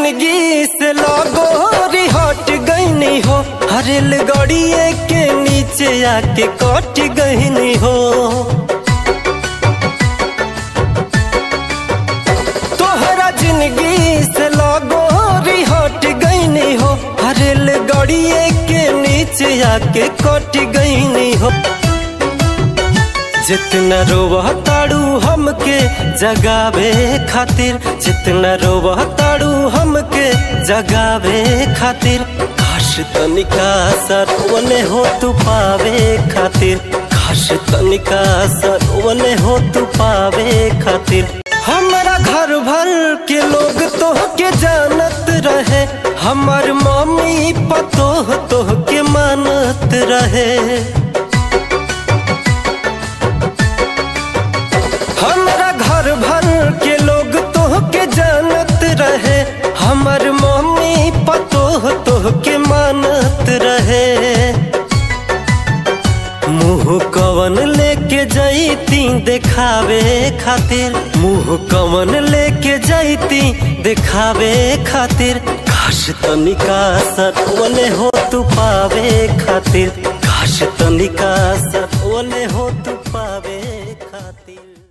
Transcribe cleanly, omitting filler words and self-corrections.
जिंदगी से लगोरी हट गईनी हो, रेल गाड़िए के नीचे आके कट गईनी हो। तोहरा जिंदगी से लगोरी हट गईनी हो, रेल गाड़िए के नीचे आके कट गईनी हो। जितना रोवह ताड़ू हमके जगावे खातिर, जितना रोवह ताड़ू हमके जगावे खातिर, काश तनिका सरवने हो तू पावे खातिर, काश तनिका सरवने हो तू पावे खातिर। हमारा घर भर के लोग तोह के जानत रहे, हमार मम्मी पतोह तोह के मानत रहे। हमारा घर भर के लोग तोह के जानत रहे, हमार मम्मी पतोह तोह के मानत रहे। मुँह कवन लेके जैती देखावे खातिर, मुँह कवन लेके जैती देखावे खातिर, काश तनिका सरवने हो तू पावे खातिर, काश तनिका सरवने हो तू पावे खातिर।